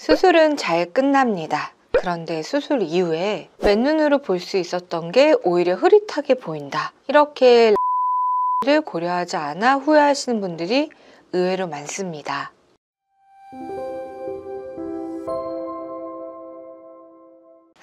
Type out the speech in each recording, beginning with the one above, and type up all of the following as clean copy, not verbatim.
수술은 잘 끝납니다. 그런데 수술 이후에 맨눈으로 볼 수 있었던 게 오히려 흐릿하게 보인다. 이렇게 를 고려하지 않아 후회하시는 분들이 의외로 많습니다.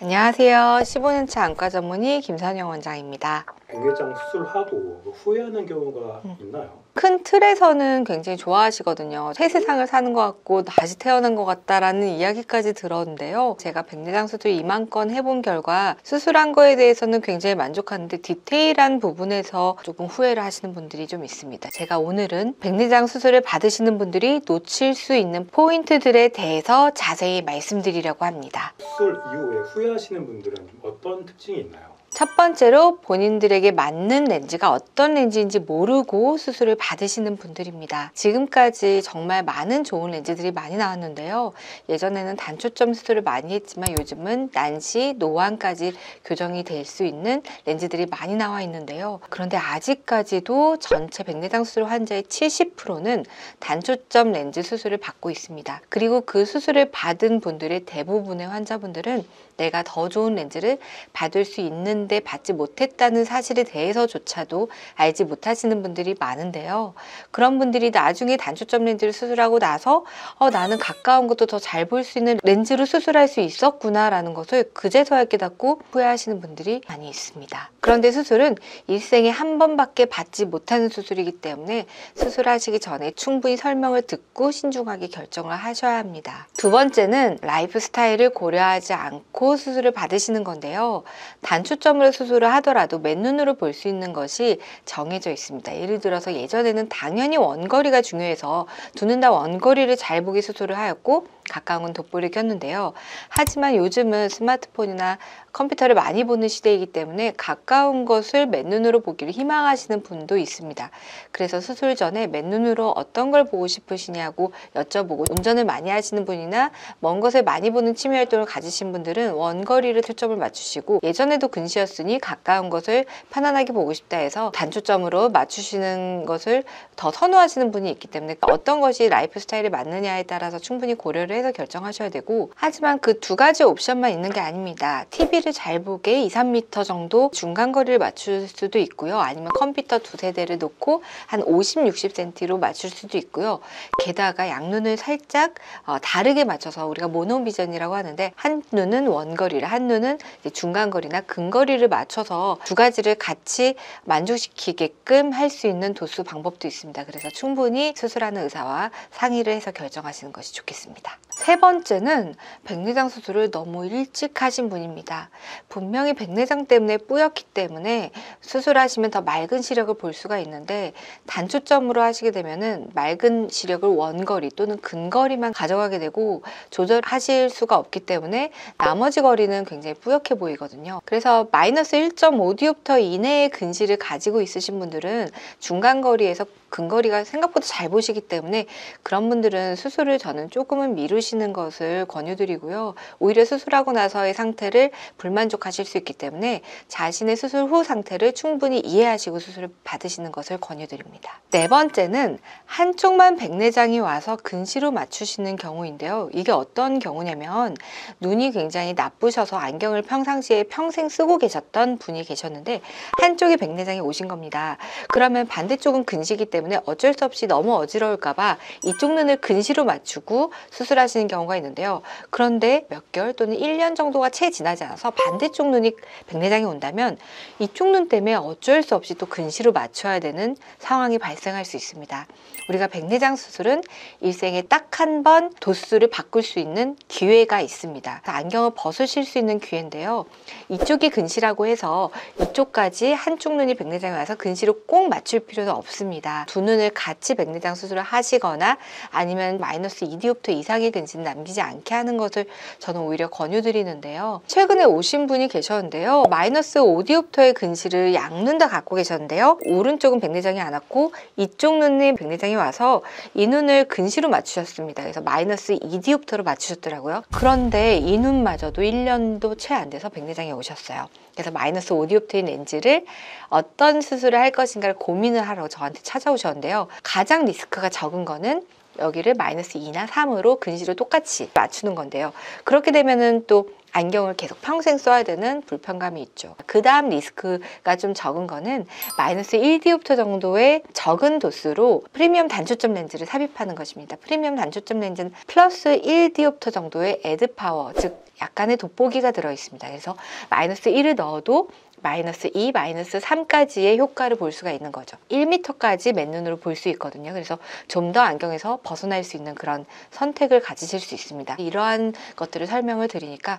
안녕하세요. 15년차 안과 전문의 김선영 원장입니다. 백내장 수술하고 후회하는 경우가 있나요? 큰 틀에서는 굉장히 좋아하시거든요. 새 세상을 사는 것 같고 다시 태어난 것 같다라는 이야기까지 들었는데요. 제가 백내장 수술 2만 건 해본 결과 수술한 거에 대해서는 굉장히 만족하는데 디테일한 부분에서 조금 후회를 하시는 분들이 좀 있습니다. 제가 오늘은 백내장 수술을 받으시는 분들이 놓칠 수 있는 포인트들에 대해서 자세히 말씀드리려고 합니다. 수술 이후에 후회하시는 분들은 좀 어떤 특징이 있나요? 첫 번째로 본인들에게 맞는 렌즈가 어떤 렌즈인지 모르고 수술을 받으시는 분들입니다. 지금까지 정말 많은 좋은 렌즈들이 많이 나왔는데요. 예전에는 단초점 수술을 많이 했지만 요즘은 난시, 노안까지 교정이 될 수 있는 렌즈들이 많이 나와 있는데요. 그런데 아직까지도 전체 백내장 수술 환자의 70%는 단초점 렌즈 수술을 받고 있습니다. 그리고 그 수술을 받은 분들의 대부분의 환자분들은 내가 더 좋은 렌즈를 받을 수 있는데 받지 못했다는 사실에 대해서조차도 알지 못하시는 분들이 많은데요. 그런 분들이 나중에 단초점 렌즈를 수술하고 나서 나는 가까운 것도 더 잘 볼 수 있는 렌즈로 수술할 수 있었구나 라는 것을 그제서야 깨닫고 후회하시는 분들이 많이 있습니다. 그런데 수술은 일생에 한 번밖에 받지 못하는 수술이기 때문에 수술하시기 전에 충분히 설명을 듣고 신중하게 결정을 하셔야 합니다. 두 번째는 라이프 스타일을 고려하지 않고 수술을 받으시는 건데요. 단초점으로 수술을 하더라도 맨눈으로 볼 수 있는 것이 정해져 있습니다. 예를 들어서 예전에는 당연히 원거리가 중요해서 두 눈 다 원거리를 잘 보기 수술을 하였고 가까운 건 돋보를 꼈는데요. 하지만 요즘은 스마트폰이나 컴퓨터를 많이 보는 시대이기 때문에 가까운 것을 맨눈으로 보기를 희망하시는 분도 있습니다. 그래서 수술 전에 맨눈으로 어떤 걸 보고 싶으시냐고 여쭤보고 운전을 많이 하시는 분이나 먼 것을 많이 보는 취미 활동을 가지신 분들은 원거리를 초점을 맞추시고 예전에도 근시였으니 가까운 것을 편안하게 보고 싶다 해서 단초점으로 맞추시는 것을 더 선호하시는 분이 있기 때문에 어떤 것이 라이프 스타일에 맞느냐에 따라서 충분히 고려를 해서 결정하셔야 되고 하지만 그 두 가지 옵션만 있는 게 아닙니다. TV를 잘 보게 2, 3m 정도 중간 거리를 맞출 수도 있고요. 아니면 컴퓨터 두세 대를 놓고 한 50, 60cm로 맞출 수도 있고요. 게다가 양눈을 살짝 다르게 맞춰서 우리가 모노비전이라고 하는데 한 눈은 원거리를 한 눈은 중간 거리나 근거리를 맞춰서 두 가지를 같이 만족시키게끔 할 수 있는 도수 방법도 있습니다. 그래서 충분히 수술하는 의사와 상의를 해서 결정하시는 것이 좋겠습니다. 세 번째는 백내장 수술을 너무 일찍 하신 분입니다. 분명히 백내장 때문에 뿌옇기 때문에 수술하시면 더 맑은 시력을 볼 수가 있는데 단초점으로 하시게 되면은 맑은 시력을 원거리 또는 근거리만 가져가게 되고 조절하실 수가 없기 때문에 나머지 거리는 굉장히 뿌옇게 보이거든요. 그래서 마이너스 1.5디옵터 이내의 근시를 가지고 있으신 분들은 중간 거리에서 근거리가 생각보다 잘 보시기 때문에 그런 분들은 수술을 저는 조금은 미루시는 것을 권유드리고요. 오히려 수술하고 나서의 상태를 불만족하실 수 있기 때문에 자신의 수술 후 상태를 충분히 이해하시고 수술을 받으시는 것을 권유드립니다. 네 번째는 한쪽만 백내장이 와서 근시로 맞추시는 경우인데요. 이게 어떤 경우냐면 눈이 굉장히 나쁘셔서 안경을 평상시에 평생 쓰고 계셨던 분이 계셨는데 한쪽이 백내장이 오신 겁니다. 그러면 반대쪽은 근시기 때문에 어쩔 수 없이 너무 어지러울까봐 이쪽 눈을 근시로 맞추고 수술하시는 경우가 있는데요. 그런데 몇 개월 또는 1년 정도가 채 지나지 않아서 반대쪽 눈이 백내장이 온다면 이쪽 눈 때문에 어쩔 수 없이 또 근시로 맞춰야 되는 상황이 발생할 수 있습니다. 우리가 백내장 수술은 일생에 딱 한 번 도수를 바꿀 수 있는 기회가 있습니다. 안경을 벗으실 수 있는 기회인데요. 이쪽이 근시라고 해서 이쪽까지 한쪽 눈이 백내장이 와서 근시로 꼭 맞출 필요는 없습니다. 두 눈을 같이 백내장 수술을 하시거나 아니면 마이너스 2디옵터 이상의 근시는 남기지 않게 하는 것을 저는 오히려 권유드리는데요. 최근에 오신 분이 계셨는데요. 마이너스 5디옵터의 근시를 양눈 다 갖고 계셨는데요. 오른쪽은 백내장이 안 왔고 이쪽 눈에 백내장이 와서 이 눈을 근시로 맞추셨습니다. 그래서 마이너스 2디옵터로 맞추셨더라고요. 그런데 이 눈마저도 1년도 채 안 돼서 백내장이 오셨어요. 그래서 마이너스 5디옵터인 렌즈를 어떤 수술을 할 것인가를 고민을 하러 저한테 찾아오셨는데요. 가장 리스크가 적은 거는 여기를 마이너스 2나 3으로 근시로 똑같이 맞추는 건데요. 그렇게 되면은 또 안경을 계속 평생 써야 되는 불편감이 있죠. 그 다음 리스크가 좀 적은 거는 마이너스 1디옵터 정도의 적은 도수로 프리미엄 단초점 렌즈를 삽입하는 것입니다. 프리미엄 단초점 렌즈는 플러스 1디옵터 정도의 애드 파워, 즉 약간의 돋보기가 들어 있습니다. 그래서 마이너스 1을 넣어도 마이너스 2, 마이너스 3까지의 효과를 볼 수가 있는 거죠. 1m까지 맨눈으로 볼 수 있거든요. 그래서 좀 더 안경에서 벗어날 수 있는 그런 선택을 가지실 수 있습니다. 이러한 것들을 설명을 드리니까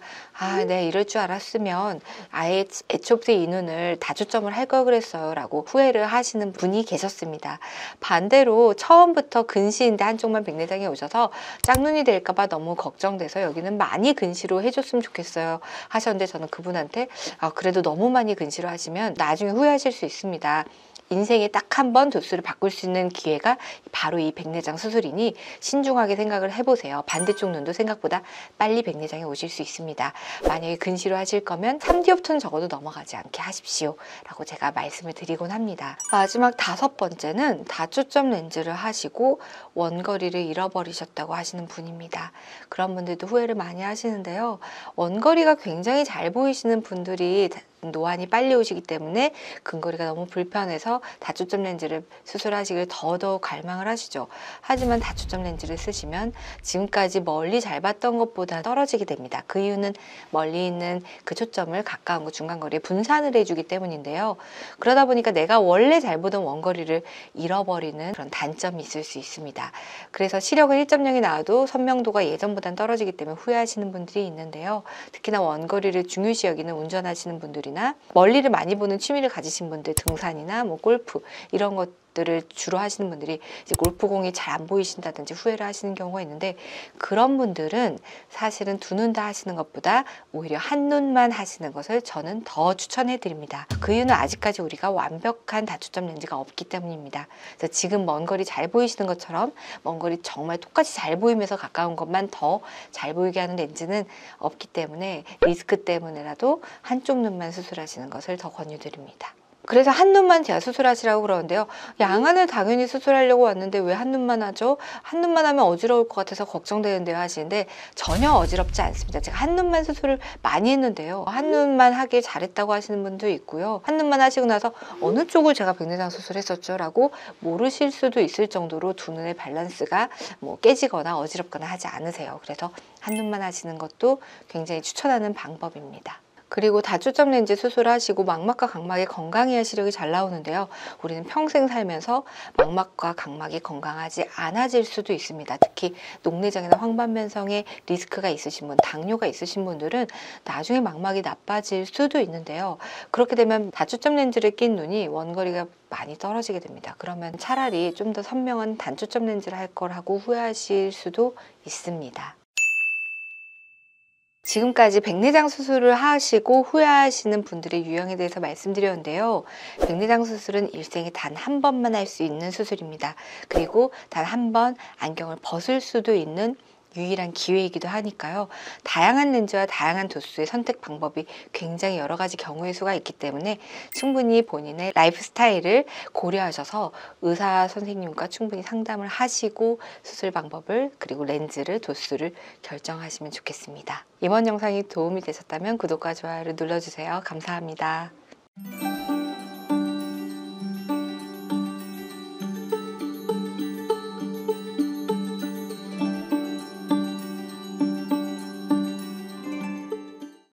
네, 이럴 줄 알았으면 아예 애초부터 이 눈을 다초점을 할 걸 그랬어요 라고 후회를 하시는 분이 계셨습니다. 반대로 처음부터 근시인데 한쪽만 백내장에 오셔서 짝눈이 될까봐 너무 걱정돼서 여기는 많이 근시로 해줬으면 좋겠어요 하셨는데, 저는 그분한테 그래도 너무 많이 근시로 하시면 나중에 후회하실 수 있습니다. 인생에 딱 한 번 도수를 바꿀 수 있는 기회가 바로 이 백내장 수술이니 신중하게 생각을 해보세요. 반대쪽 눈도 생각보다 빨리 백내장에 오실 수 있습니다. 만약에 근시로 하실 거면 3디옵터는 적어도 넘어가지 않게 하십시오 라고 제가 말씀을 드리곤 합니다. 마지막 5번째는 다초점 렌즈를 하시고 원거리를 잃어버리셨다고 하시는 분입니다. 그런 분들도 후회를 많이 하시는데요. 원거리가 굉장히 잘 보이시는 분들이 노안이 빨리 오시기 때문에 근거리가 너무 불편해서 다초점 렌즈를 수술하시길 더더욱 갈망을 하시죠. 하지만 다초점 렌즈를 쓰시면 지금까지 멀리 잘 봤던 것보다 떨어지게 됩니다. 그 이유는 멀리 있는 그 초점을 가까운 거 중간거리에 분산을 해주기 때문인데요. 그러다 보니까 내가 원래 잘 보던 원거리를 잃어버리는 그런 단점이 있을 수 있습니다. 그래서 시력은 1.0이 나와도 선명도가 예전보단 떨어지기 때문에 후회하시는 분들이 있는데요. 특히나 원거리를 중요시 여기는 운전하시는 분들이 나 멀리를 많이 보는 취미를 가지신 분들, 등산이나 골프 이런 것들을 주로 하시는 분들이 이제 골프공이 잘 안 보이신다든지 후회를 하시는 경우가 있는데, 그런 분들은 사실은 두 눈 다 하시는 것보다 오히려 한 눈만 하시는 것을 저는 더 추천해 드립니다. 그 이유는 아직까지 우리가 완벽한 다초점 렌즈가 없기 때문입니다. 그래서 지금 먼 거리 잘 보이시는 것처럼 먼 거리 정말 똑같이 잘 보이면서 가까운 것만 더 잘 보이게 하는 렌즈는 없기 때문에 리스크 때문에라도 한쪽 눈만 수술하시는 것을 더 권유드립니다. 그래서 한 눈만 제가 수술하시라고 그러는데요. 양안을 당연히 수술하려고 왔는데 왜 한 눈만 하죠? 한 눈만 하면 어지러울 것 같아서 걱정되는데요 하시는데, 전혀 어지럽지 않습니다. 제가 한 눈만 수술을 많이 했는데요. 한 눈만 하길 잘했다고 하시는 분도 있고요. 한 눈만 하시고 나서 어느 쪽을 제가 백내장 수술했었죠? 라고 모르실 수도 있을 정도로 두 눈의 밸런스가 깨지거나 어지럽거나 하지 않으세요. 그래서 한 눈만 하시는 것도 굉장히 추천하는 방법입니다. 그리고 다초점 렌즈 수술하시고 망막과 각막이 건강해야 시력이 잘 나오는데요. 우리는 평생 살면서 망막과 각막이 건강하지 않아질 수도 있습니다. 특히 녹내장이나 황반변성에 리스크가 있으신 분, 당뇨가 있으신 분들은 나중에 망막이 나빠질 수도 있는데요. 그렇게 되면 다초점 렌즈를 낀 눈이 원거리가 많이 떨어지게 됩니다. 그러면 차라리 좀 더 선명한 단초점 렌즈를 할 걸 하고 후회하실 수도 있습니다. 지금까지 백내장 수술을 하시고 후회하시는 분들의 유형에 대해서 말씀드렸는데요. 백내장 수술은 일생에 단 한 번만 할 수 있는 수술입니다. 그리고 단 한 번 안경을 벗을 수도 있는 유일한 기회이기도 하니까요. 다양한 렌즈와 다양한 도수의 선택 방법이 굉장히 여러 가지 경우의 수가 있기 때문에 충분히 본인의 라이프 스타일을 고려하셔서 의사 선생님과 충분히 상담을 하시고 수술 방법을, 그리고 렌즈를, 도수를 결정하시면 좋겠습니다. 이번 영상이 도움이 되셨다면 구독과 좋아요를 눌러주세요. 감사합니다.